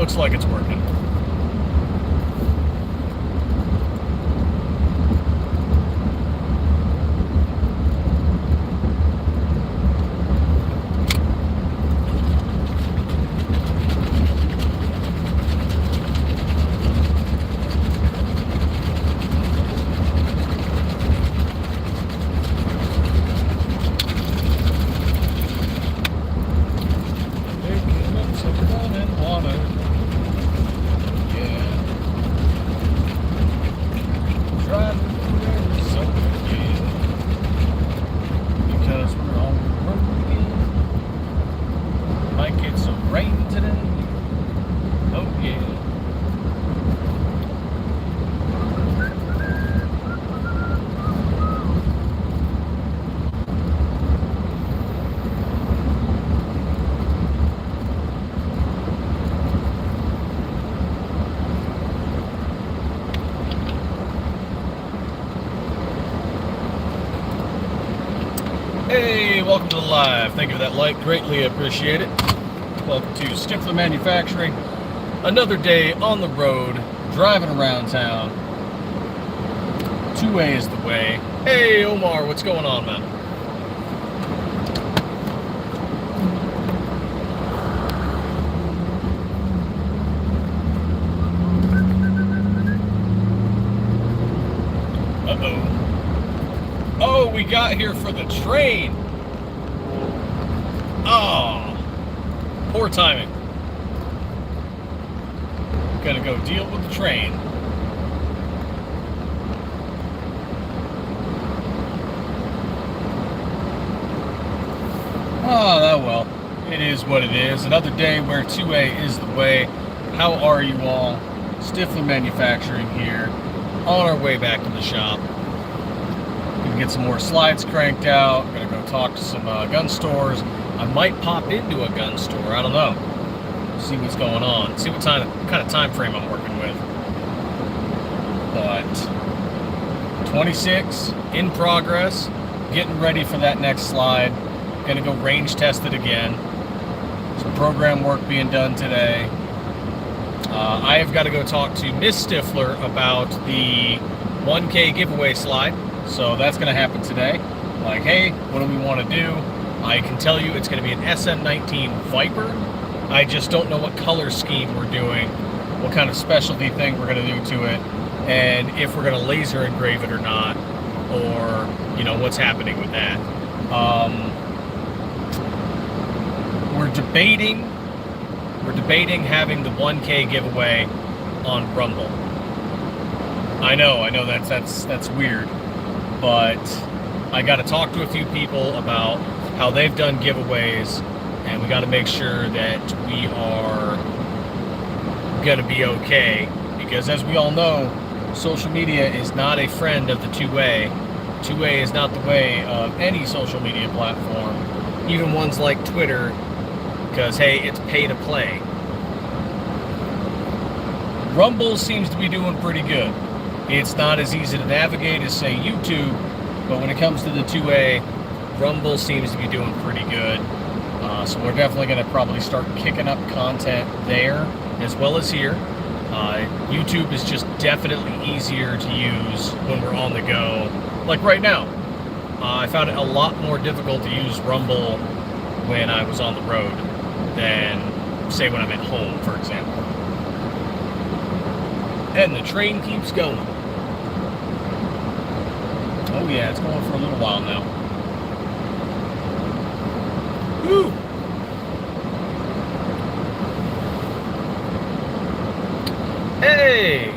looks like it's working. Hey, welcome to the live. Thank you for that like, greatly appreciate it. Welcome to Stiffler Manufacturing. Another day on the road, driving around town. Two-way is the way. Hey, Omar, what's going on, man? Oh, we got here for the train. Oh, poor timing. Gonna go deal with the train. Oh, well, it is what it is. Another day where 2A is the way. How are you all? Stiffler Manufacturing here, on our way back to the shop. Get some more slides cranked out. I'm gonna go talk to some gun stores. I might pop into a gun store. I don't know. See what's going on. See what kind of time frame I'm working with. But 26 in progress. Getting ready for that next slide. Gonna go range test it again. Some program work being done today. I have got to go talk to Miss Stiffler about the 1K giveaway slide. So that's going to happen today. Like, hey, what do we want to do? I can tell you it's going to be an SM19 Viper. I just don't know what color scheme we're doing, what kind of specialty thing we're going to do to it, and if we're going to laser engrave it or not, or, you know, what's happening with that. We're debating having the 1K giveaway on Rumble. I know that's weird. But I got to talk to a few people about how they've done giveaways, and we got to make sure that we are going to be okay, because as we all know, social media is not a friend of the 2A. 2A is not the way of any social media platform, even ones like Twitter, because hey, it's pay to play. Rumble seems to be doing pretty good. It's not as easy to navigate as, say, YouTube, but when it comes to the 2A, Rumble seems to be doing pretty good. So we're definitely going to probably start kicking up content there as well as here. YouTube is just definitely easier to use when we're on the go. Like right now, I found it a lot more difficult to use Rumble when I was on the road than, say, when I'm at home, for example. And the train keeps going. Oh yeah, it's going for a little while now. Woo! Hey!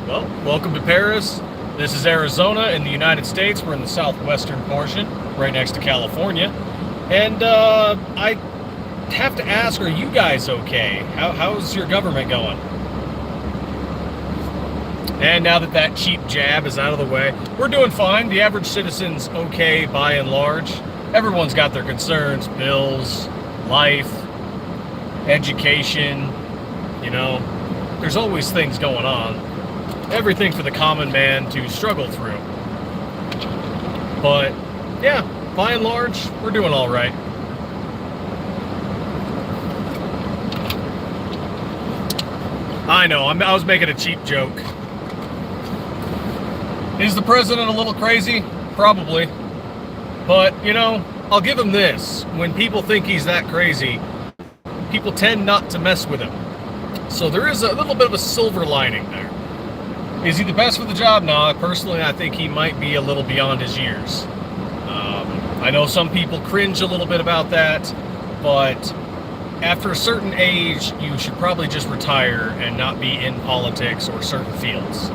Well, welcome to Paris. This is Arizona in the United States. We're in the southwestern portion, right next to California. And I have to ask, are you guys okay? How's your government going? And now that that cheap jab is out of the way, we're doing fine. The average citizen's okay by and large. Everyone's got their concerns, bills, life, education, you know. There's always things going on. Everything for the common man to struggle through. But, yeah, by and large, we're doing all right. I know, I was making a cheap joke. Is the president a little crazy? Probably. But, you know, I'll give him this. When people think he's that crazy, people tend not to mess with him. So there is a little bit of a silver lining there. Is he the best for the job? No, personally, I think he might be a little beyond his years. I know some people cringe a little bit about that, but after a certain age, you should probably just retire and not be in politics or certain fields.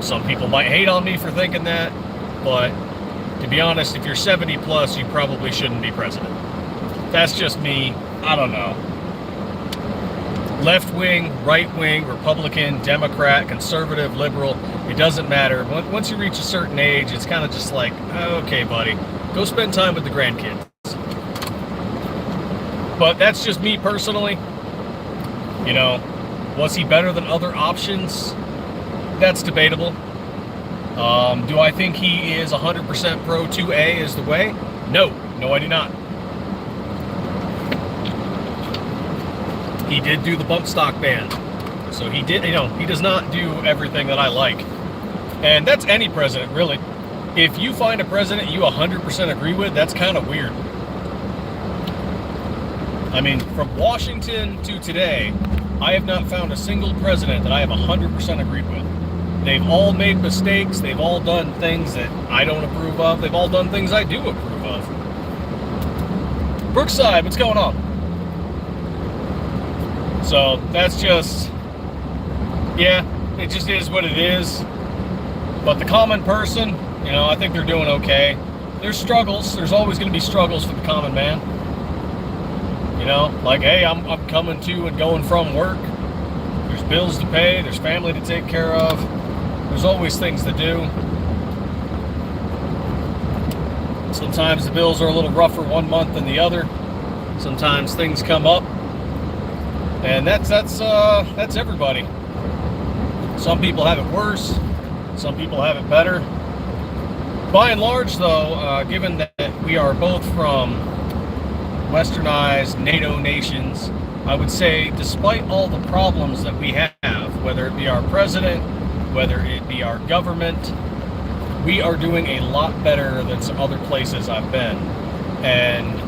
Some people might hate on me for thinking that, but to be honest, if you're 70 plus, you probably shouldn't be president. That's just me. I don't know. Left wing, right wing, Republican, Democrat, conservative, liberal, it doesn't matter. Once you reach a certain age, it's kind of just like, okay, buddy, go spend time with the grandkids. But that's just me personally. You know, was he better than other options? That's debatable. Do I think he is 100% pro 2A is the way? No, I do not. He did do the bump stock ban. So he did, you know, he does not do everything that I like. And that's any president, really. If you find a president you 100% agree with, that's kind of weird. I mean, from Washington to today, I have not found a single president that I have 100% agreed with. They've all made mistakes. They've all done things that I don't approve of. They've all done things I do approve of. Brookside, what's going on? So that's just, yeah, it just is what it is. But the common person, you know, I think they're doing okay. There's struggles. There's always going to be struggles for the common man. You know, like, hey, I'm coming to and going from work. There's bills to pay. There's family to take care of. There's always things to do. Sometimes the bills are a little rougher one month than the other. Sometimes things come up. And that's everybody. Some people have it worse. Some people have it better. By and large, though, given that we are both from westernized NATO nations, I would say despite all the problems that we have, whether it be our president, whether it be our government, we are doing a lot better than some other places I've been. And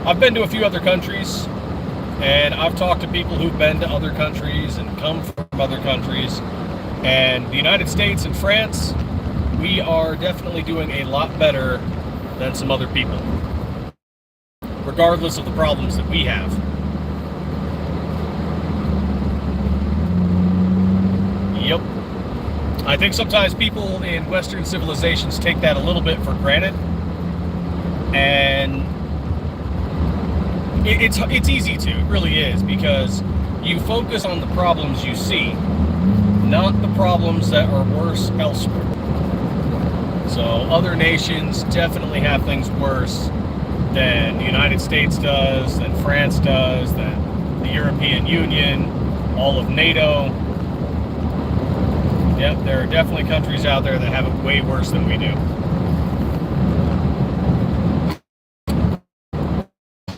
I've been to a few other countries, and I've talked to people who've been to other countries and come from other countries. And the United States and France, we are definitely doing a lot better than some other people, regardless of the problems that we have. Yep. I think sometimes people in Western civilizations take that a little bit for granted. And it's easy to, it really is, because you focus on the problems you see, not the problems that are worse elsewhere. So other nations definitely have things worse than the United States does, than France does, than the European Union, all of NATO. Yep, there are definitely countries out there that have it way worse than we do.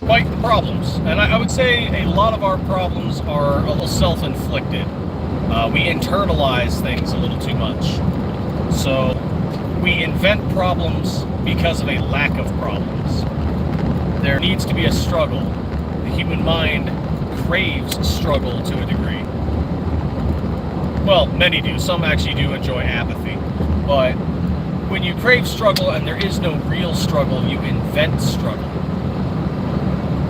Quite the problems. And I would say a lot of our problems are a little self-inflicted. We internalize things a little too much. So we invent problems because of a lack of problems. There needs to be a struggle. The human mind craves struggle to a degree. Well, many do. Some actually do enjoy apathy. But when you crave struggle and there is no real struggle, you invent struggle.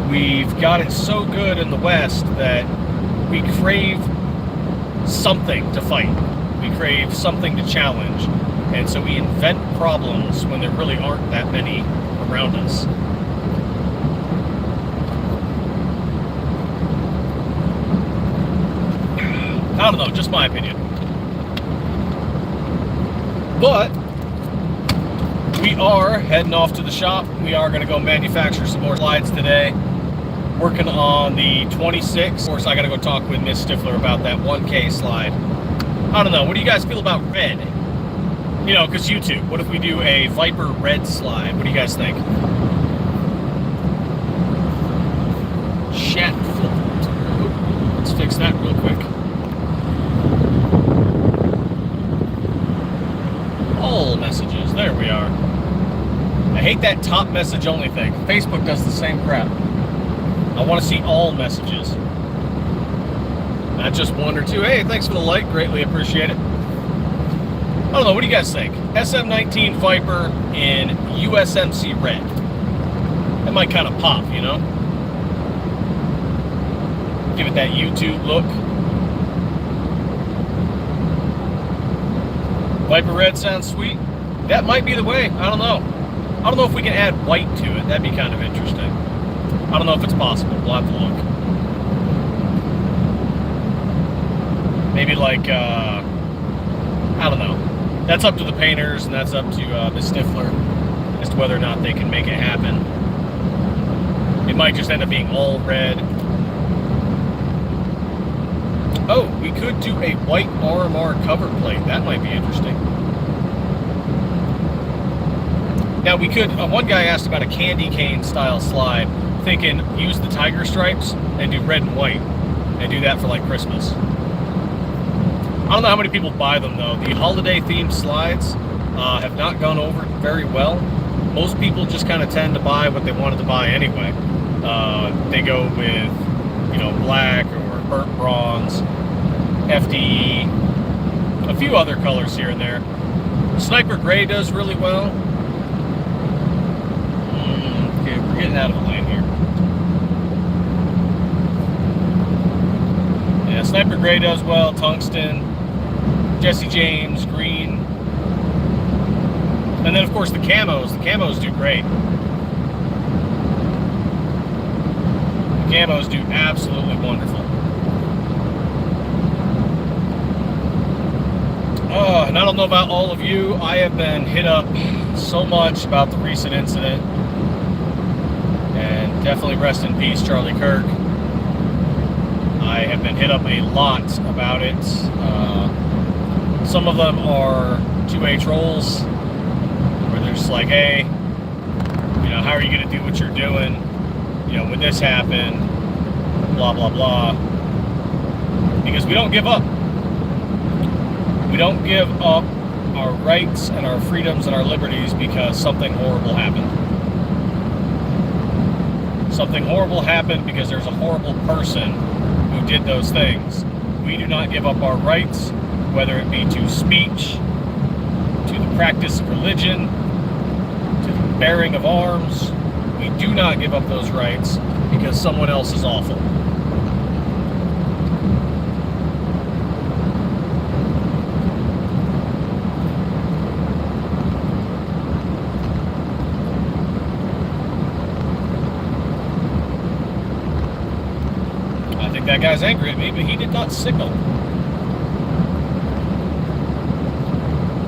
We've got it so good in the West that we crave something to fight. We crave something to challenge. And so we invent problems when there really aren't that many around us. I don't know, just my opinion. But we are heading off to the shop. We are going to go manufacture some more slides today. Working on the 26. Of course, I got to go talk with Miss Stiffler about that 1K slide. I don't know. What do you guys feel about red? You know, because YouTube. What if we do a Viper red slide? What do you guys think? Chat filter. Let's fix that real quick. that top message only thing. Facebook does the same crap. I want to see all messages, not just one or two. Hey, thanks for the like, greatly appreciate it. I don't know, what do you guys think? SM19 Viper in USMC red. That might kind of pop, you know? Give it that YouTube look. Viper red sounds sweet. That might be the way. I don't know. I don't know if we can add white to it. That'd be kind of interesting. I don't know if it's possible. We'll have to look. Maybe like, I don't know. That's up to the painters, and that's up to the Stiffler as to whether or not they can make it happen. It might just end up being all red. Oh, we could do a white RMR cover plate. That might be interesting. Now we could, one guy asked about a candy cane style slide, thinking use the tiger stripes and do red and white and do that for like Christmas. I don't know how many people buy them though. The holiday themed slides have not gone over very well. Most people just kind of tend to buy what they wanted to buy anyway. They go with, you know, black or burnt bronze, FDE, a few other colors here and there. Sniper gray does really well. Okay, we're getting out of the lane here. Yeah, Sniper gray does well, tungsten, Jesse James, green. And then of course the camos do great. The camos do absolutely wonderful. Oh, and I don't know about all of you, I have been hit up so much about the recent incident. And definitely rest in peace, Charlie Kirk. I have been hit up a lot about it. Some of them are 2A trolls, where they're just like, hey, you know, how are you going to do what you're doing? You know, when this happened, blah, blah, blah. Because we don't give up. We don't give up our rights and our freedoms and our liberties because something horrible happened. Something horrible happened because there's a horrible person who did those things. We do not give up our rights, whether it be to speech, to the practice of religion, to the bearing of arms. We do not give up those rights because someone else is awful. I think that guy's angry at me, but he did not signal.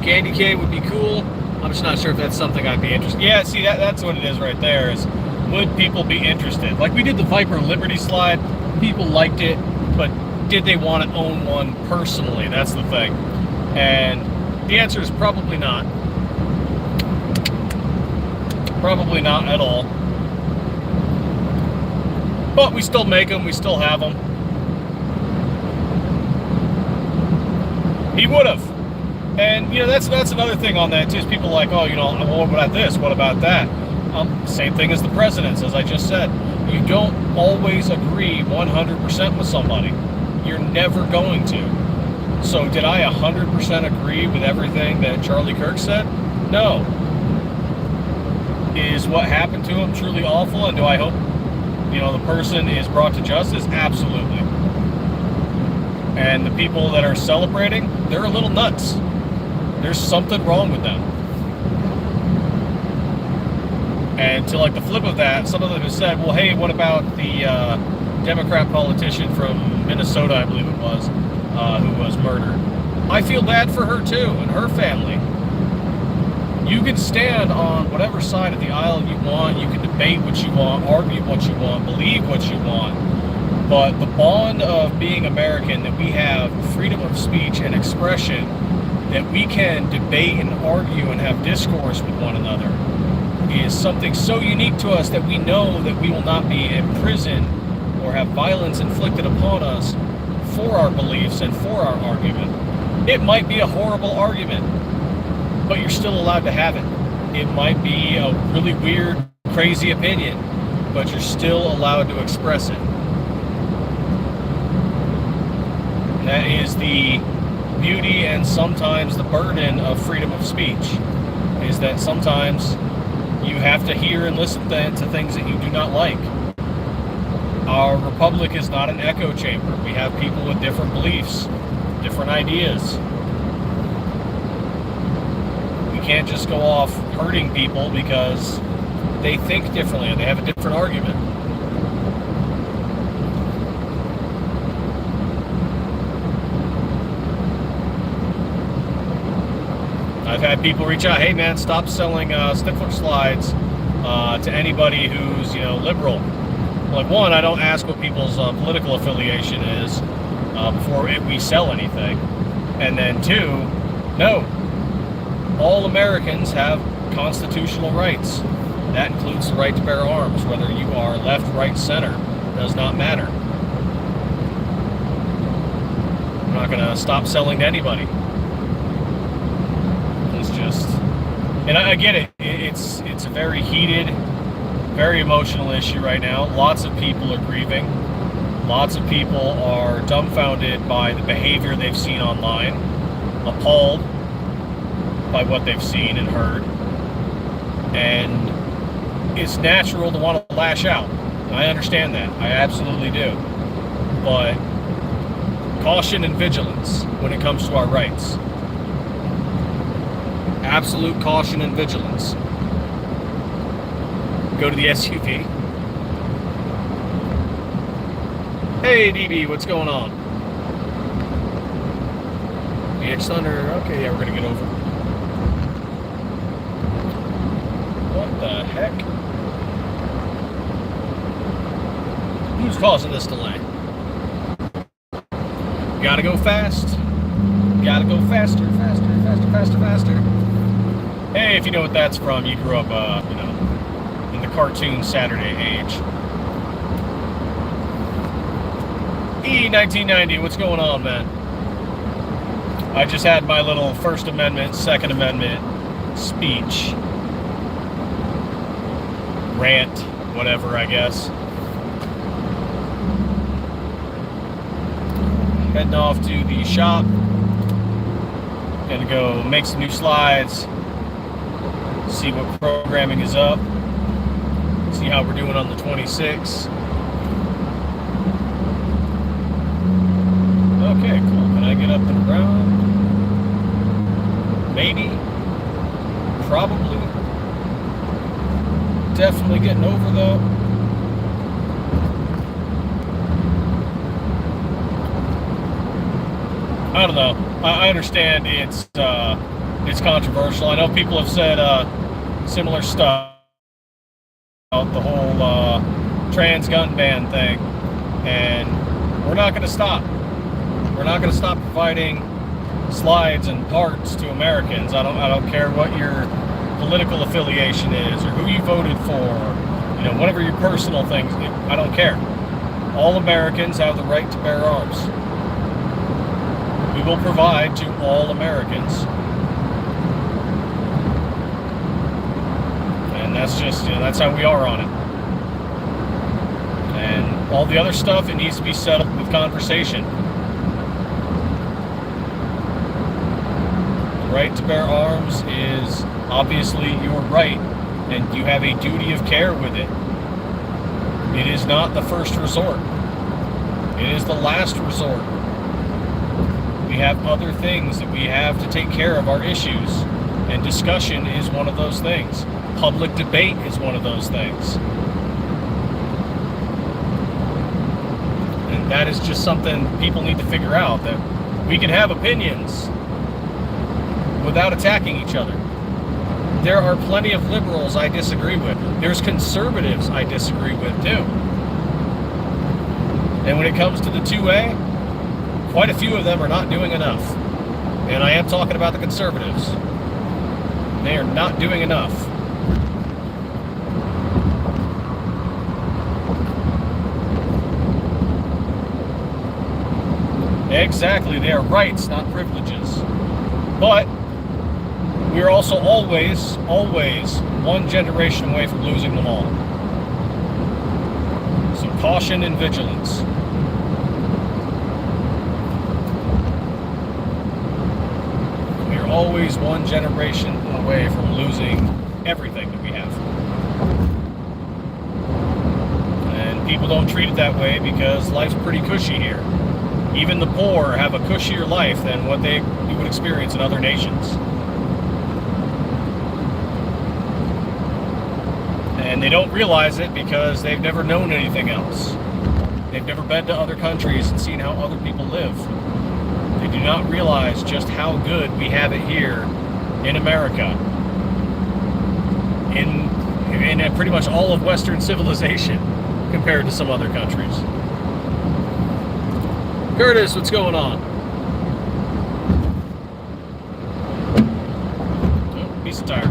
Candy cane would be cool. I'm just not sure if that's something I'd be interested in. Yeah, see, that's what it is right there, is would people be interested? Like we did the Viper Liberty slide, people liked it, but did they want to own one personally? That's the thing. And the answer is probably not. Probably not at all. But we still make them, we still have them. He would have. And, you know, that's another thing on that, too, is people like, oh, you know, what about this? What about that? Same thing as the presidents, as I just said. You don't always agree 100% with somebody. You're never going to. So did I 100% agree with everything that Charlie Kirk said? No. Is what happened to him truly awful? And do I hope, you know, the person is brought to justice? Absolutely. And the people that are celebrating, they're a little nuts. There's something wrong with them. And to like the flip of that, some of them have said, well, hey, what about the Democrat politician from Minnesota, I believe it was, who was murdered? I feel bad for her too, and her family. You can stand on whatever side of the aisle you want, you can debate what you want, argue what you want, believe what you want, but the bond of being American, that we have freedom of speech and expression, that we can debate and argue and have discourse with one another, is something so unique to us that we know that we will not be imprisoned or have violence inflicted upon us for our beliefs and for our argument. It might be a horrible argument, but you're still allowed to have it. it might be a really weird, crazy opinion, but you're still allowed to express it. That is the beauty and sometimes the burden of freedom of speech, is that sometimes you have to hear and listen to things that you do not like. Our republic is not an echo chamber. We have people with different beliefs, different ideas. We can't just go off hurting people because they think differently and they have a different argument. I've had people reach out, hey man, stop selling Stiffler slides to anybody who's, liberal. Like, one, I don't ask what people's political affiliation is before we sell anything. And then two, no, all Americans have constitutional rights. That includes the right to bear arms, whether you are left, right, center, does not matter. I'm not going to stop selling to anybody. And I get it. It's a very heated, very emotional issue right now. Lots of people are grieving. Lots of people are dumbfounded by the behavior they've seen online, appalled by what they've seen and heard. And it's natural to want to lash out. I understand that. I absolutely do. But caution and vigilance when it comes to our rights. Absolute caution and vigilance. Go to the SUV. Hey DB, what's going on? It's Thunder. Okay, yeah, we're gonna get over. What the heck? Who's causing this delay? Gotta go fast. Gotta go faster, faster, faster, faster, faster. Hey, if you know what that's from, you grew up, in the cartoon Saturday age. E1990, what's going on, man? I just had my little First Amendment, Second Amendment speech. Rant, whatever, I guess. Heading off to the shop. Gonna go make some new slides. See what programming is up. See how we're doing on the 26. Okay, cool. Can I get up and around? Maybe. Probably. Definitely getting over though. I don't know. I understand it's controversial. I know people have said similar stuff about the whole trans gun ban thing, and we're not going to stop. We're not going to stop providing slides and parts to Americans. I don't care what your political affiliation is or who you voted for, whatever your personal things. I don't care. All Americans have the right to bear arms. We will provide to all Americans. And that's just, that's how we are on it. And all the other stuff, it needs to be settled with conversation. The right to bear arms is obviously your right, and you have a duty of care with it. It is not the first resort. It is the last resort. We have other things that we have to take care of, our issues, and discussion is one of those things. Public debate is one of those things. And that is just something people need to figure out, that we can have opinions without attacking each other. There are plenty of liberals I disagree with. There's conservatives I disagree with too. And when it comes to the 2A, quite a few of them are not doing enough. And I am talking about the conservatives. They are not doing enough. Exactly, they are rights, not privileges. But we're also always one generation away from losing them all. So caution and vigilance. We're always one generation away from losing everything that we have. And people don't treat it that way because life's pretty cushy here. Even the poor have a cushier life than what you would experience in other nations. And they don't realize it because they've never known anything else. They've never been to other countries and seen how other people live. They do not realize just how good we have it here in America. In pretty much all of Western civilization compared to some other countries. Curtis, what's going on? Oh, piece of tire.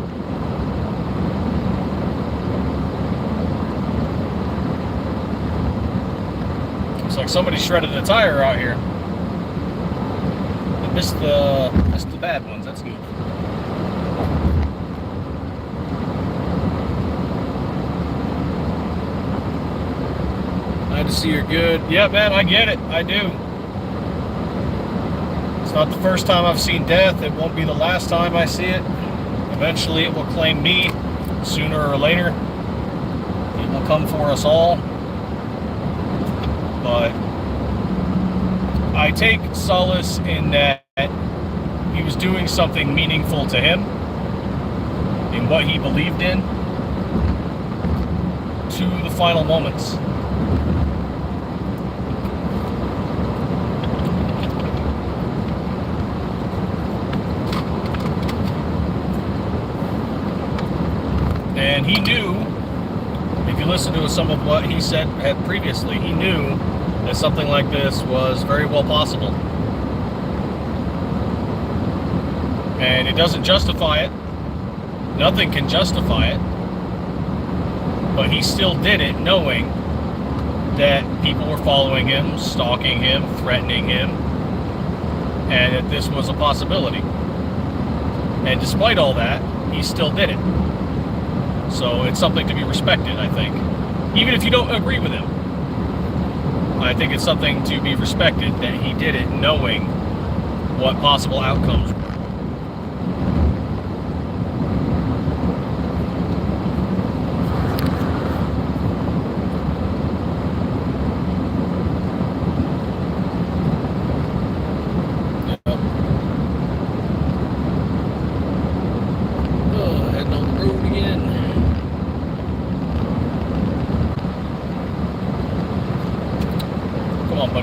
Looks like somebody shredded a tire out here. They missed the bad ones. That's good. Glad to see you're good. Yeah, man, I get it. I do. It's not the first time I've seen death. It won't be the last time I see it. Eventually, it will claim me. Sooner or later, it will come for us all. But I take solace in that he was doing something meaningful to him, in what he believed in, to the final moments. And he knew, if you listen to some of what he said previously, he knew that something like this was very well possible. And it doesn't justify it. Nothing can justify it. But he still did it knowing that people were following him, stalking him, threatening him, and that this was a possibility. And despite all that, he still did it. So it's something to be respected, I think. Even if you don't agree with him. I think it's something to be respected that he did it knowing what possible outcomes were.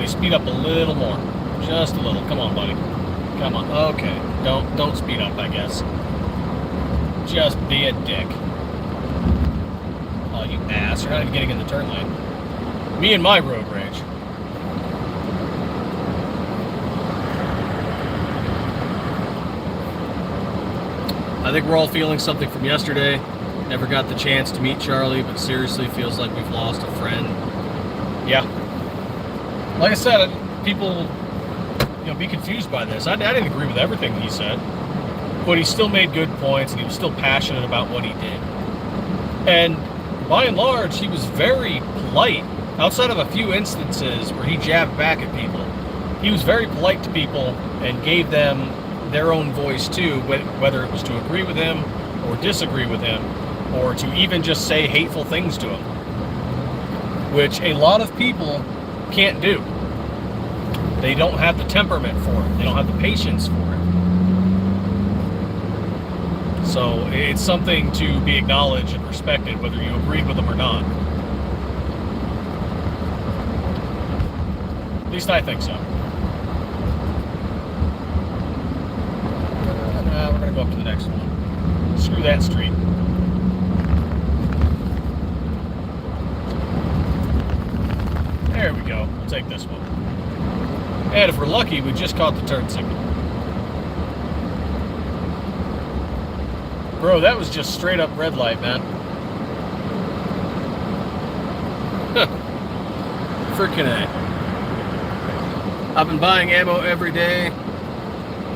Speed up a little more, just a little. Come on, buddy. Come on. Okay, don't speed up. I guess. Just be a dick. Oh, you ass! You're not even getting in the turn lane. Me and my road rage. I think we're all feeling something from yesterday. Never got the chance to meet Charlie, but seriously feels like we've lost a friend. Yeah. Like I said, people, be confused by this. I didn't agree with everything he said, but he still made good points, and he was still passionate about what he did. And by and large, he was very polite. Outside of a few instances where he jabbed back at people, he was very polite to people and gave them their own voice too, whether it was to agree with him or disagree with him, or to even just say hateful things to him, which a lot of people can't do. They don't have the temperament for it. They don't have the patience for it. So it's something to be acknowledged and respected, whether you agree with them or not. At least I think so. We're going to go up to the next one. Screw that street. There we go. We'll take this one. And if we're lucky, we just caught the turn signal. Bro, that was just straight up red light, man. Frickin' A. I've been buying ammo every day.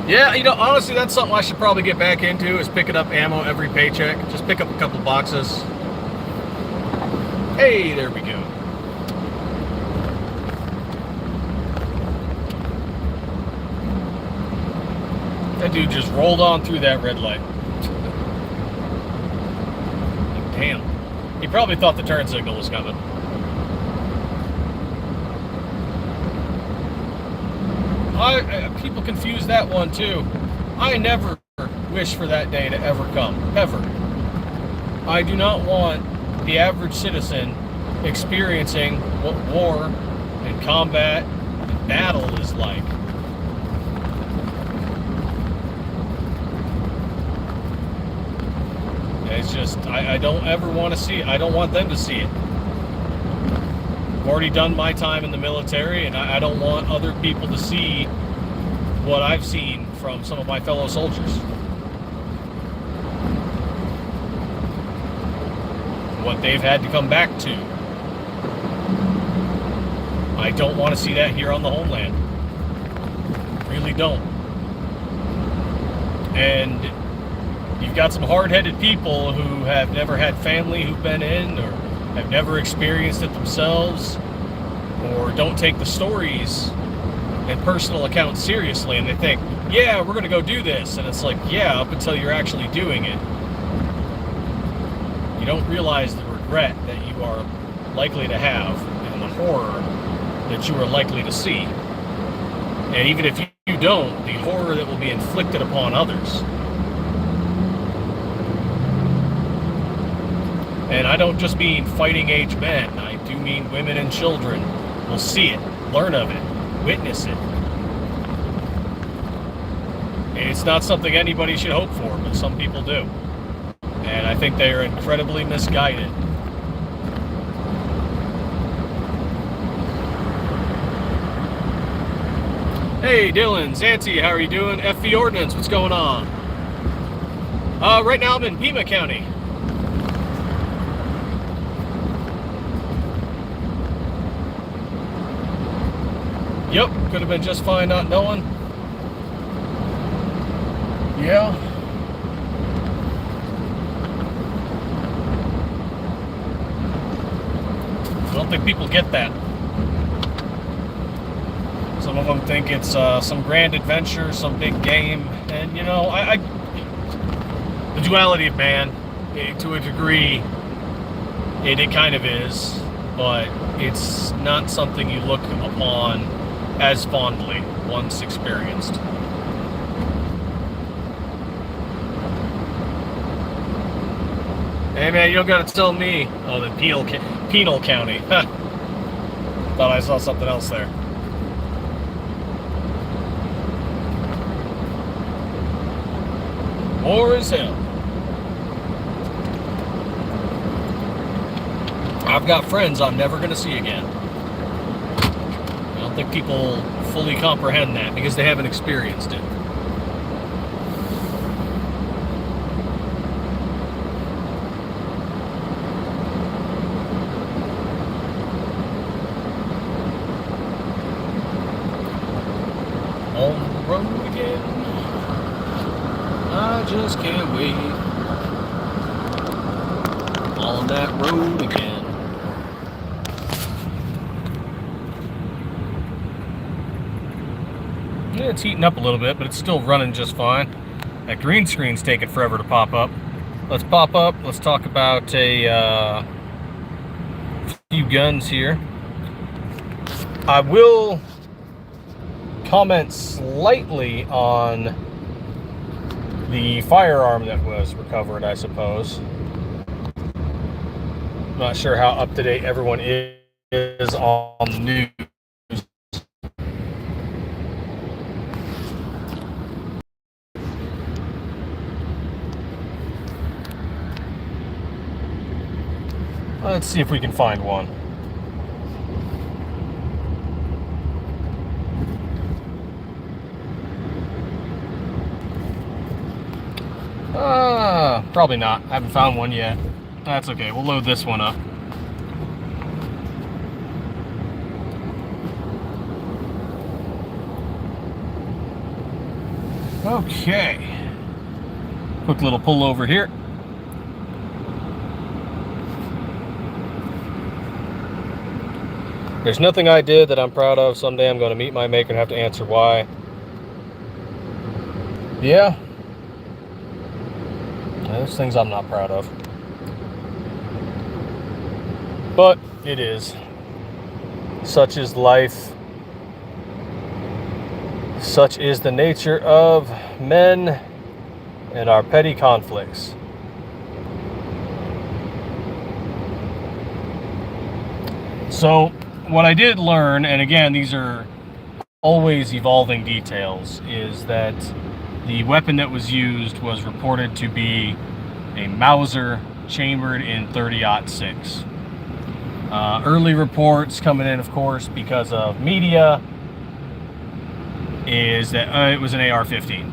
Yeah, you know, honestly, that's something I should probably get back into, is picking up ammo every paycheck. Just pick up a couple boxes. Hey, there we go. That dude just rolled on through that red light. Damn. He probably thought the turn signal was coming. People confuse that one too. I never wish for that day to ever come. Ever. I do not want the average citizen experiencing what war and combat and battle is like. It's just, I don't ever want to see it. I don't want them to see it. I've already done my time in the military, and I don't want other people to see what I've seen from some of my fellow soldiers. What they've had to come back to. I don't want to see that here on the homeland. Really don't. And you've got some hard-headed people who have never had family who've been in, or have never experienced it themselves, or don't take the stories and personal accounts seriously, and they think, yeah, we're going to go do this. And it's like, yeah, up until you're actually doing it. You don't realize the regret that you are likely to have and the horror that you are likely to see. And even if you don't, the horror that will be inflicted upon others. And I don't just mean fighting age men. I do mean women and children will see it, learn of it, witness it. It's not something anybody should hope for, but some people do. And I think they are incredibly misguided. Hey, Dylan, Zancy, how are you doing? FV Ordnance, what's going on? Right now I'm in Pima County. Yep, could have been just fine not knowing. Yeah. I don't think people get that. Some of them think it's some grand adventure, some big game, and you know, the duality of man, to a degree, it kind of is, but it's not something you look upon as fondly once experienced. Hey man, you don't gotta tell me. Oh, the Penal County. Thought I saw something else there. War as hell. I've got friends I'm never gonna see again. I don't think people fully comprehend that because they haven't experienced it. On the road again. I just can't wait. On that road again. Yeah, it's heating up a little bit, but it's still running just fine. That green screen's taking forever to pop up. Let's pop up. Let's talk about a few guns here. I will comment slightly on the firearm that was recovered, I suppose. I'm not sure how up to date everyone is on the news. Let's see if we can find one. Probably not. I haven't found one yet. That's okay. We'll load this one up. Okay. Quick little pull over here. There's nothing I did that I'm proud of. Someday I'm going to meet my maker and have to answer why. Yeah. There's things I'm not proud of. But it is. Such is life. Such is the nature of men and our petty conflicts. So, what I did learn, and again, these are always evolving details, is that the weapon that was used was reported to be a Mauser chambered in .30-06. Early reports coming in, of course, because of media, is that it was an AR-15.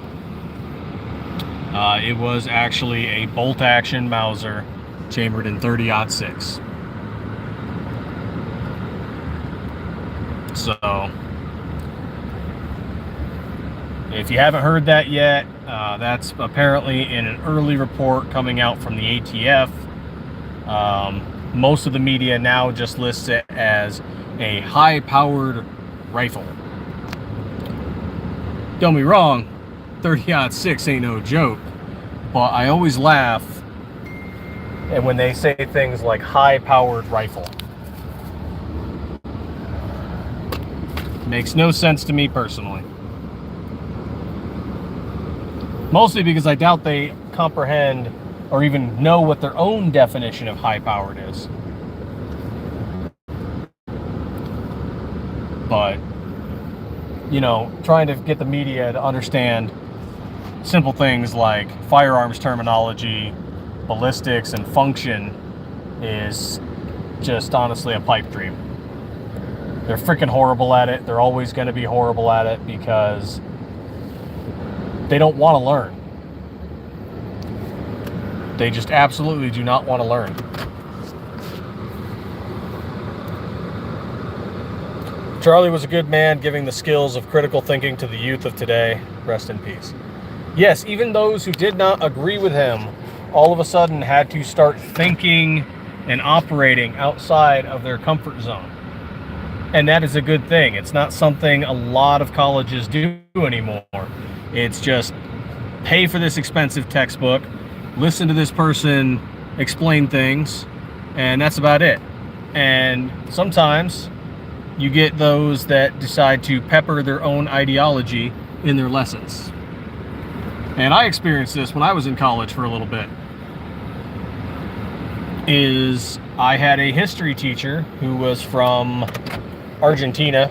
It was actually a bolt-action Mauser chambered in .30-06. So, if you haven't heard that yet, that's apparently in an early report coming out from the ATF. Most of the media now just lists it as a high-powered rifle. Don't be wrong, .30-06 ain't no joke, but I always laugh and when they say things like high-powered rifle. Makes no sense to me personally. Mostly because I doubt they comprehend or even know what their own definition of high-powered is. But, you know, trying to get the media to understand simple things like firearms terminology, ballistics, and function is just honestly a pipe dream. They're freaking horrible at it. They're always going to be horrible at it because they don't want to learn. They just absolutely do not want to learn. Charlie was a good man, giving the skills of critical thinking to the youth of today. Rest in peace. Yes, even those who did not agree with him all of a sudden had to start thinking and operating outside of their comfort zone. And that is a good thing. It's not something a lot of colleges do anymore. It's just pay for this expensive textbook, listen to this person explain things, and that's about it. And sometimes you get those that decide to pepper their own ideology in their lessons. And I experienced this when I was in college for a little bit. I had a history teacher who was from Argentina,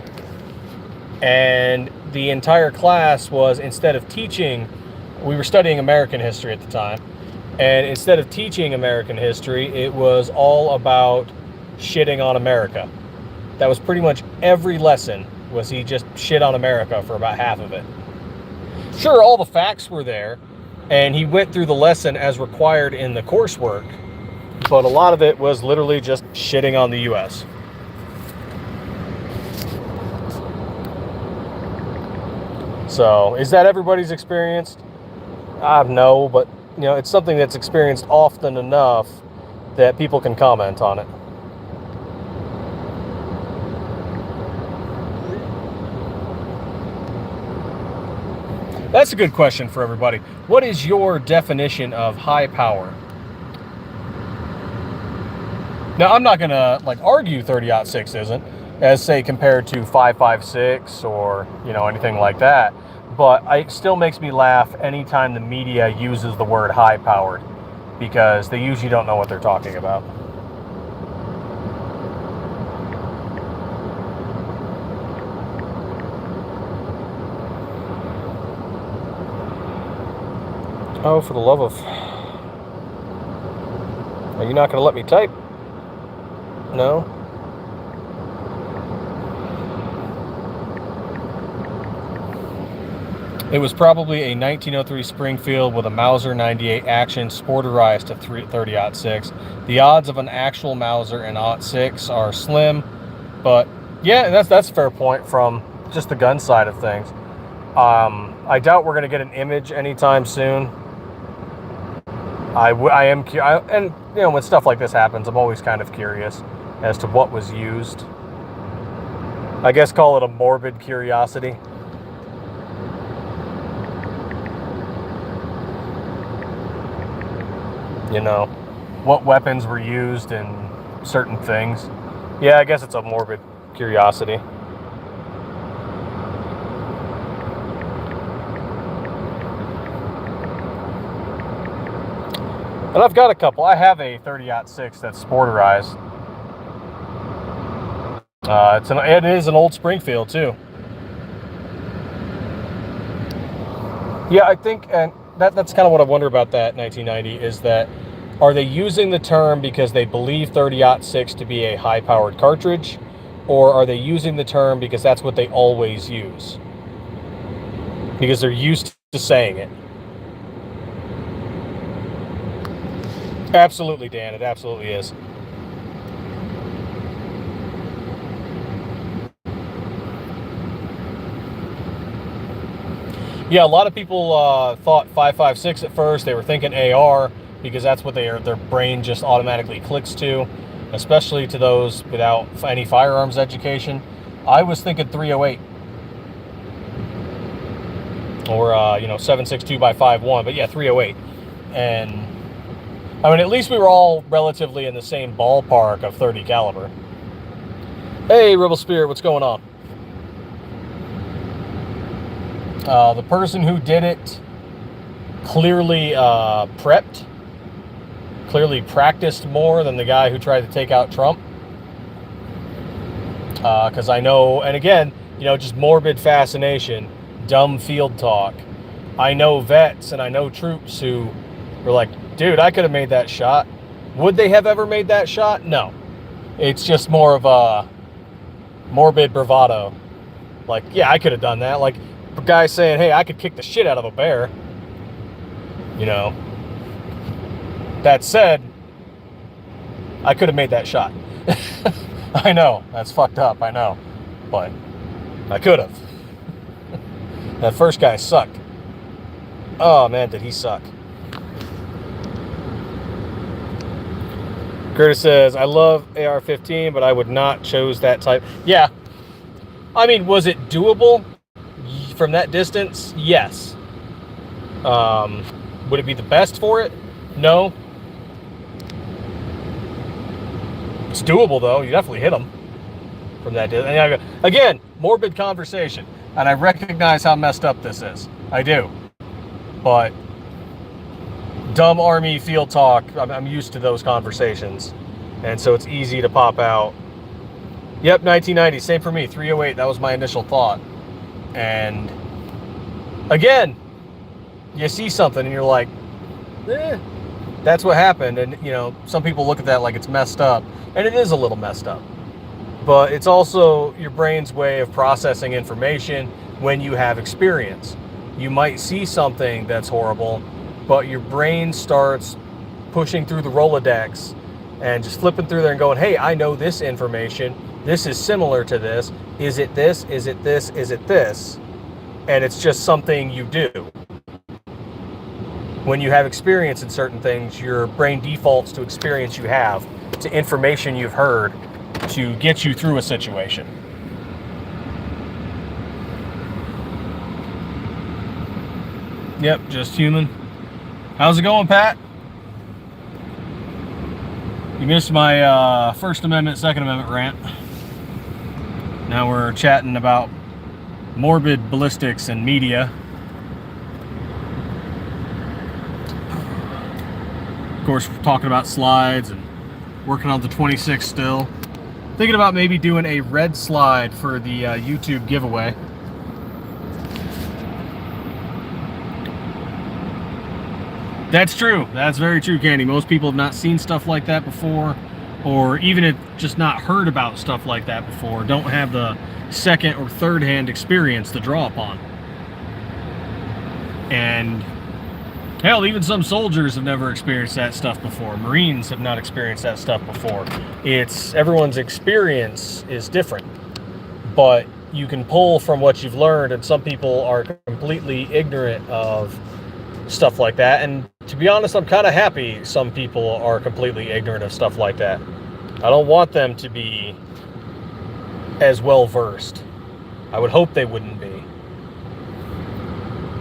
and the entire class was, instead of teaching, we were studying American history at the time, and instead of teaching American history, it was all about shitting on America. That was pretty much every lesson, was he just shit on America for about half of it. Sure, all the facts were there, and he went through the lesson as required in the coursework, but a lot of it was literally just shitting on the U.S. So, is that everybody's experience? No, but you know, it's something that's experienced often enough that people can comment on it. That's a good question for everybody. What is your definition of high power? Now, I'm not going to argue 30-06 isn't, as say compared to 5.56 or, you know, anything like that. But it still makes me laugh anytime the media uses the word high powered, because they usually don't know what they're talking about. Oh, for the love of... Are you not going to let me type? No? It was probably a 1903 Springfield with a Mauser 98 action sporterized to 30-06. The odds of an actual Mauser in .06 are slim, but yeah, that's a fair point from just the gun side of things. I doubt we're going to get an image anytime soon. I am curious, and you know, when stuff like this happens, I'm always kind of curious as to what was used. I guess call it a morbid curiosity. You know, what weapons were used in certain things. Yeah, I guess it's a morbid curiosity. And I've got a couple. I have a 30-06 that's sporterized. It is an old Springfield too. Yeah, I think, and that's kind of what I wonder about that 1990 is that, are they using the term because they believe 30-06 to be a high-powered cartridge, or are they using the term because that's what they always use? Because they're used to saying it. Absolutely, Dan. It absolutely is. Yeah, a lot of people thought 5.56 at first. They were thinking AR because that's what their brain just automatically clicks to, especially to those without any firearms education. I was thinking 308 or 7.62 by 5.1, but yeah, 308. And I mean, at least we were all relatively in the same ballpark of 30 caliber. Hey, Rebel Spirit, what's going on? The person who did it clearly prepped, clearly practiced more than the guy who tried to take out Trump. Because I know, and again, just morbid fascination, dumb field talk. I know vets and I know troops who were like, dude, I could have made that shot. Would they have ever made that shot? No. It's just more of a morbid bravado. Like, yeah, I could have done that. Like, a guy saying, hey, I could kick the shit out of a bear. That said, I could have made that shot. I know, that's fucked up, I know. But I could have. That first guy sucked. Oh, man, did he suck. Curtis says, I love AR-15, but I would not choose that type. Yeah. I mean, was it doable from that distance? Yes. Would it be the best for it? No. It's doable, though. You definitely hit them from that distance. And again, morbid conversation. And I recognize how messed up this is. I do. But dumb Army field talk, I'm used to those conversations. And so it's easy to pop out. Yep, 1990. Same for me. 308. That was my initial thought. And again, you see something and you're like, that's what happened. And, some people look at that like it's messed up. And it is a little messed up. But it's also your brain's way of processing information when you have experience. You might see something that's horrible, but your brain starts pushing through the Rolodex and just flipping through there and going, hey, I know this information. This is similar to this. Is it this? Is it this? Is it this? And it's just something you do. When you have experience in certain things, your brain defaults to experience you have, to information you've heard, to get you through a situation. Yep, just human. How's it going, Pat? You missed my First Amendment, Second Amendment rant. Now we're chatting about morbid ballistics and media. Of course, we're talking about slides and working on the 26 still. Thinking about maybe doing a red slide for the YouTube giveaway. That's true. That's very true, Candy. Most people have not seen stuff like that before, or even have just not heard about stuff like that before, don't have the second or third hand experience to draw upon. And hell, even some soldiers have never experienced that stuff before. Marines have not experienced that stuff before. Everyone's experience is different. But you can pull from what you've learned, and some people are completely ignorant of stuff like that. And to be honest, I'm kind of happy some people are completely ignorant of stuff like that. I don't want them to be as well versed. I would hope they wouldn't be.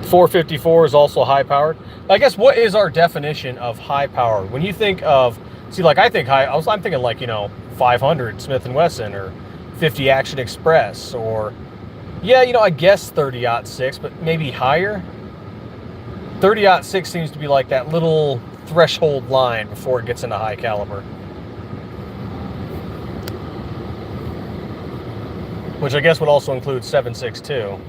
454 is also high powered. I guess, what is our definition of high power? When you think of, see, like I'm thinking like, 500 Smith & Wesson or 50 Action Express, or yeah, I guess 30-06, but maybe higher. 30-06 seems to be like that little threshold line before it gets into high caliber. Which I guess would also include 7.62.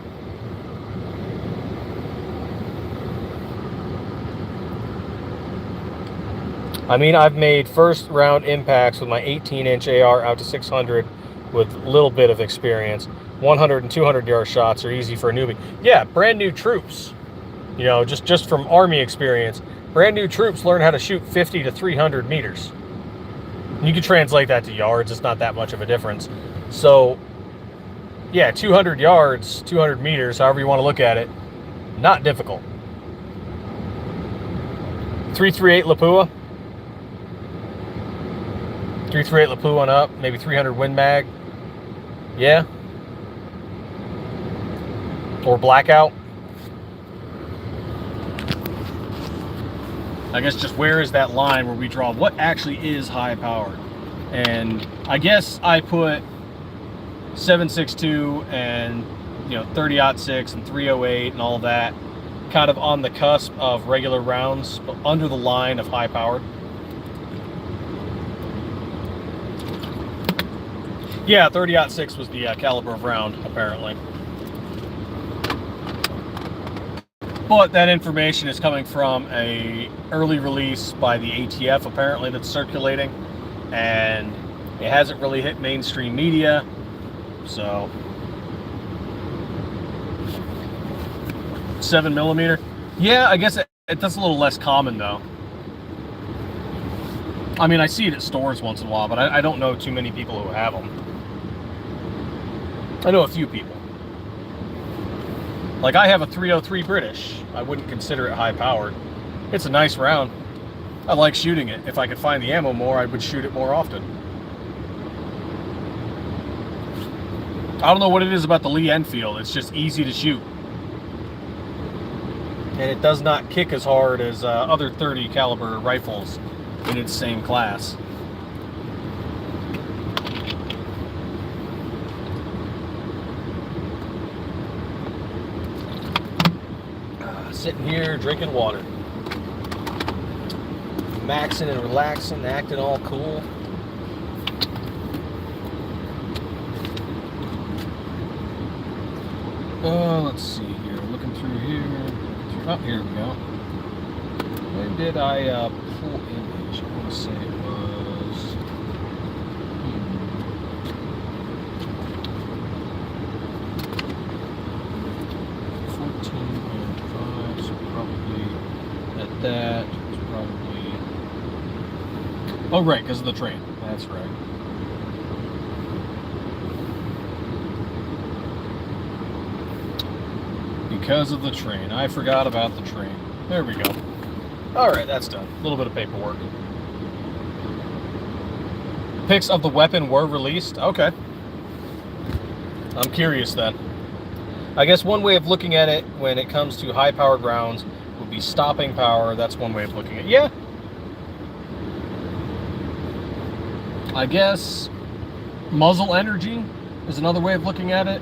I mean, I've made first round impacts with my 18-inch AR out to 600 with a little bit of experience. 100 and 200 yard shots are easy for a newbie. Yeah, brand new troops. Just from Army experience, brand new troops learn how to shoot 50 to 300 meters. You can translate that to yards. It's not that much of a difference. So, yeah, 200 yards, 200 meters, however you want to look at it, not difficult. 338 Lapua. 338 Lapua and up, maybe 300 Win Mag. Yeah. Or Blackout. I guess just where is that line where we draw what actually is high powered? And I guess I put 7.62 and 30-06 and 308 and all that kind of on the cusp of regular rounds, but under the line of high powered. Yeah, 30-06 was the caliber of round, apparently. But that information is coming from a early release by the ATF, apparently, that's circulating, and it hasn't really hit mainstream media, so 7mm. Yeah, I guess that's a little less common, though. I mean, I see it at stores once in a while, but I don't know too many people who have them. I know a few people. Like, I have a 303 British. I wouldn't consider it high powered. It's a nice round. I like shooting it. If I could find the ammo more, I would shoot it more often. I don't know what it is about the Lee Enfield. It's just easy to shoot. And it does not kick as hard as other 30 caliber rifles in its same class. Sitting here drinking water, maxing and relaxing, acting all cool. Let's see here, looking through here. Oh, here we go. When did I pull image? I want to say it was 14.5, so probably at that, it's probably, oh right, because of the train, that's right. Because of the train. I forgot about the train. There we go. Alright, that's done. A little bit of paperwork. Pics of the weapon were released? Okay. I'm curious then. I guess one way of looking at it when it comes to high-powered rounds would be stopping power. That's one way of looking at it. Yeah. I guess muzzle energy is another way of looking at it.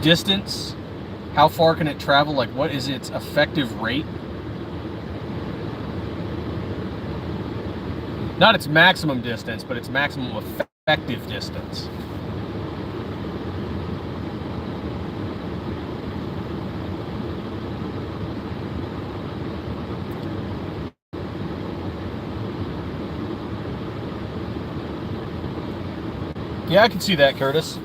Distance, how far can it travel, like what is its effective rate? Not its maximum distance, but its maximum effective distance. Yeah, I can see that, Curtis.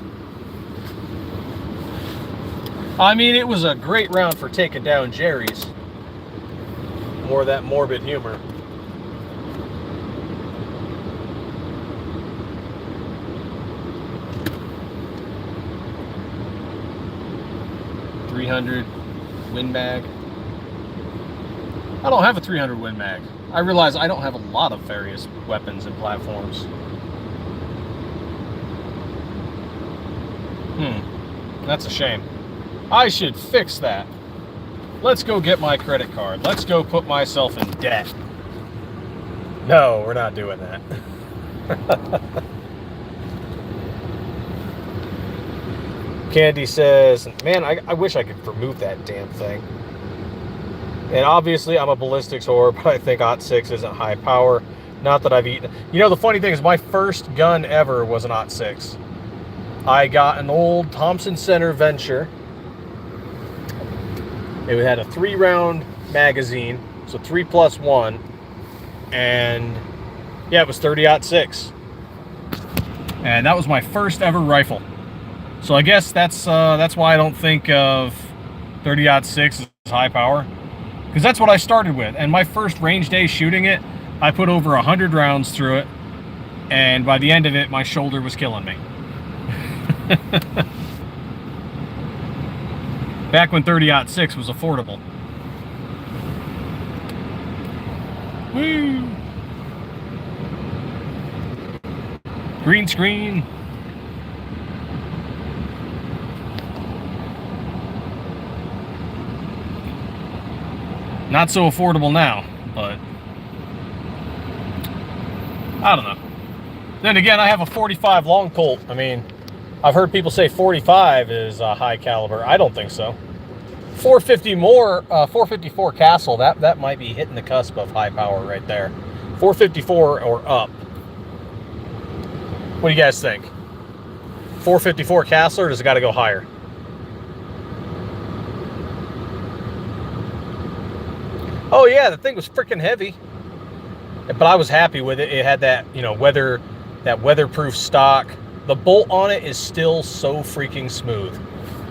I mean, it was a great round for taking down Jerry's. More of that morbid humor. 300 Win Mag. I don't have a 300 Win Mag. I realize I don't have a lot of various weapons and platforms. That's a shame. I should fix that. Let's go get my credit card. Let's go put myself in debt. No, we're not doing that. Candy says, man, I wish I could remove that damn thing. And obviously, I'm a ballistics whore, but I think OT6 isn't high power. Not that I've eaten. You know, the funny thing is, my first gun ever was an OT6. I got an old Thompson Center Venture. It had a 3-round magazine, so 3+1, and yeah, it was 30-06, and that was my first ever rifle. So I guess that's why I don't think of 30-06 as high power, because that's what I started with. And my first range day shooting it, I put over 100 rounds through it, and by the end of it, my shoulder was killing me. Back when 30-06 was affordable. Woo! Green screen. Not so affordable now, but I don't know. Then again, I have a 45 long Colt. I mean, I've heard people say 45 is high caliber. I don't think so. 454 Castle, that might be hitting the cusp of high power right there. 454 or up. What do you guys think? 454 Castle, or does it got to go higher? Oh yeah, the thing was freaking heavy, but I was happy with it. It had that, you know, weatherproof stock. The bolt on it is still so freaking smooth.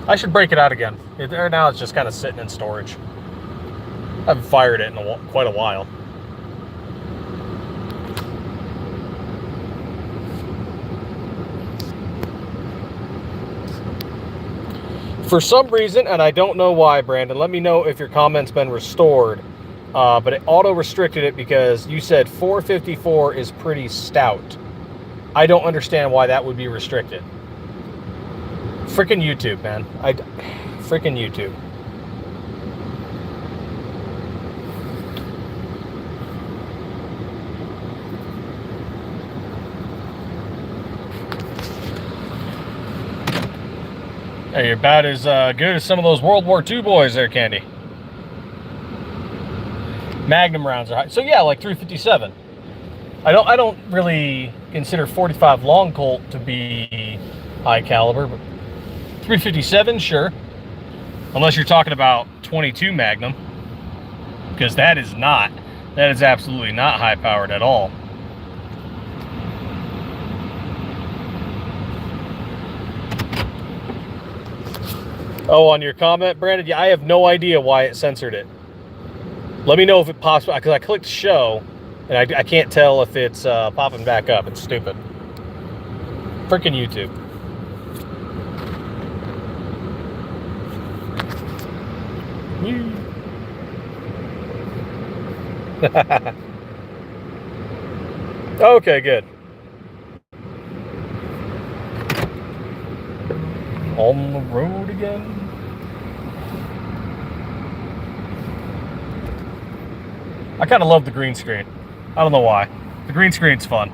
I should break it out again. Right now it's just kind of sitting in storage. I haven't fired it in quite a while. For some reason, and I don't know why, Brandon, let me know if your comment's been restored, but it auto-restricted it because you said 454 is pretty stout. I don't understand why that would be restricted. Freaking YouTube, man. Freaking YouTube. Hey, you're about as good as some of those World War II boys there, Candy. Magnum rounds are high. So yeah, like 357. I don't really consider 45 long Colt to be high caliber, but 357, sure. Unless you're talking about 22 Magnum, because that is absolutely not high powered at all. Oh, on your comment, Brandon, yeah, I have no idea why it censored it. Let me know if it pops, because I clicked show, and I can't tell if it's popping back up. It's stupid. Freaking YouTube. Okay, good. On the road again. I kind of love the green screen. I don't know why. The green screen's fun.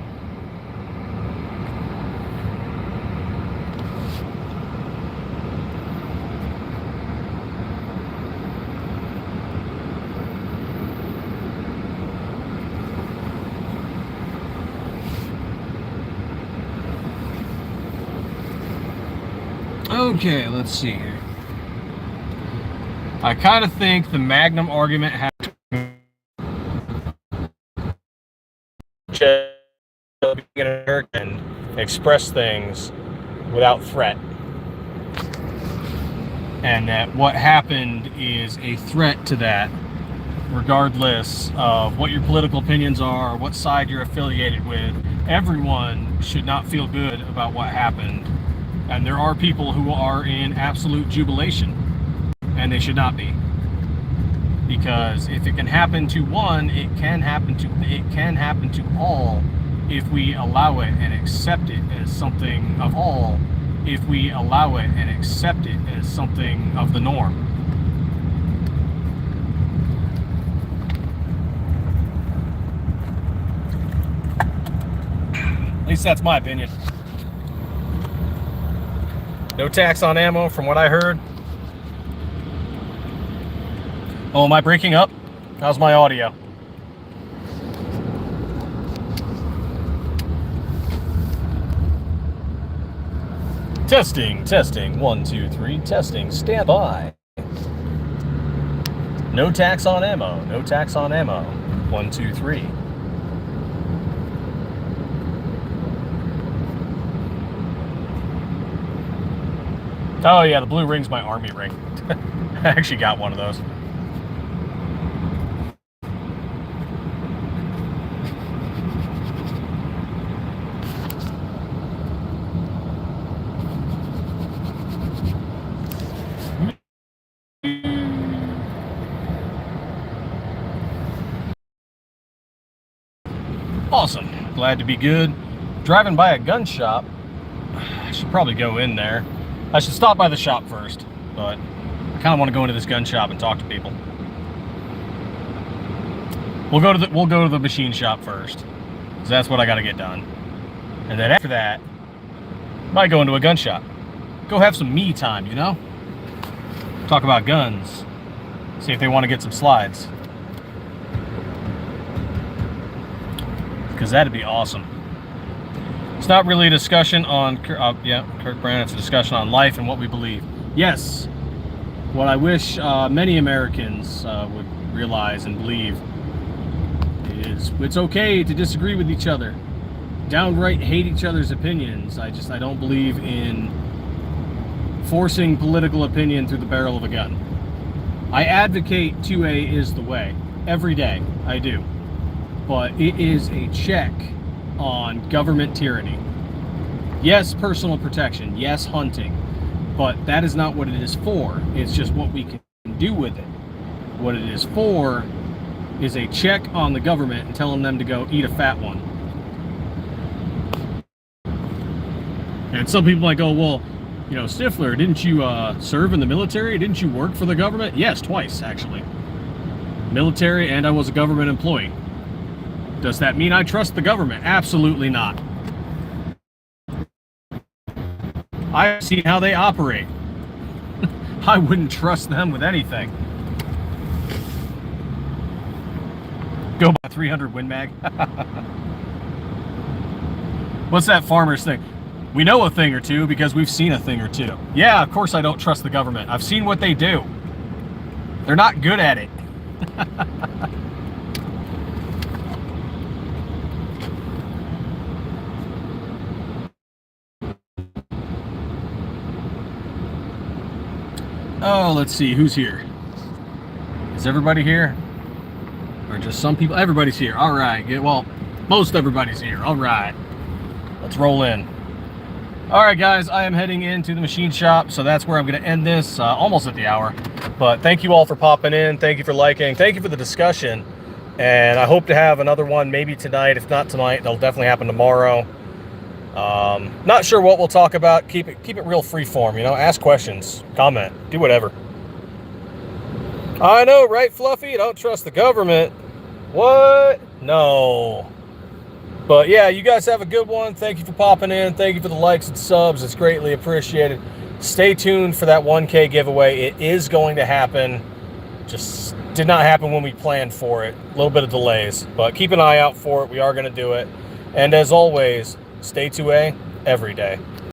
Okay, let's see here. I kind of think the Magnum argument has to be an American, express things without threat. And that what happened is a threat to that, regardless of what your political opinions are, what side you're affiliated with. Everyone should not feel good about what happened. And there are people who are in absolute jubilation. and they should not be. Because if it can happen to one, it can happen to all if we allow it and accept it as something of all, if we allow it and accept it as something of the norm. At least that's my opinion. No tax on ammo from what I heard. Oh, am I breaking up? How's my audio? Testing, testing, 1, 2, 3, testing, stand by. No tax on ammo, no tax on ammo, 1, 2, 3. Oh yeah, the blue ring's my army ring. I actually got one of those. Awesome. Glad to be good. Driving by a gun shop. I should probably go in there. I should stop by the shop first, but I kind of want to go into this gun shop and talk to people. We'll go to the machine shop first, because that's what I got to get done. And then after that, might go into a gun shop. Go have some me time, you know? Talk about guns. See if they want to get some slides. Because that'd be awesome. It's not really a discussion on, Kirk Brand, it's a discussion on life and what we believe. Yes, what I wish many Americans would realize and believe is it's okay to disagree with each other. Downright hate each other's opinions. I don't believe in forcing political opinion through the barrel of a gun. I advocate 2A is the way. Every day, I do. But it is a check on government tyranny. Yes, personal protection. Yes, hunting. But that is not what it is for. It's just what we can do with it. What it is for is a check on the government and telling them to go eat a fat one. And some people might go, well, you know, Stiffler, didn't you serve in the military? Didn't you work for the government? Yes, twice, actually. Military, and I was a government employee. Does that mean I trust the government? Absolutely not. I've seen how they operate. I wouldn't trust them with anything. Go buy 300 Win Mag. What's that farmer's thing? We know a thing or two because we've seen a thing or two. Yeah, of course I don't trust the government. I've seen what they do. They're not good at it. Oh, let's see, who's here? Is everybody here? Or just some people? Everybody's here. All right. Well, most everybody's here. All right. Let's roll in. All right, guys, I am heading into the machine shop, so that's where I'm going to end this, almost at the hour. But thank you all for popping in. Thank you for liking. Thank you for the discussion. And I hope to have another one maybe tonight. If not tonight, it'll definitely happen tomorrow. Not sure what we'll talk about. Keep it real freeform, you know. Ask questions, comment, do whatever. I know, right, Fluffy? Don't trust the government. What? No. But yeah, you guys have a good one. Thank you for popping in. Thank you for the likes and subs. It's greatly appreciated. Stay tuned for that 1K giveaway. It is going to happen. Just did not happen when we planned for it. A little bit of delays, but keep an eye out for it. We are going to do it. And as always, stay 2A every day.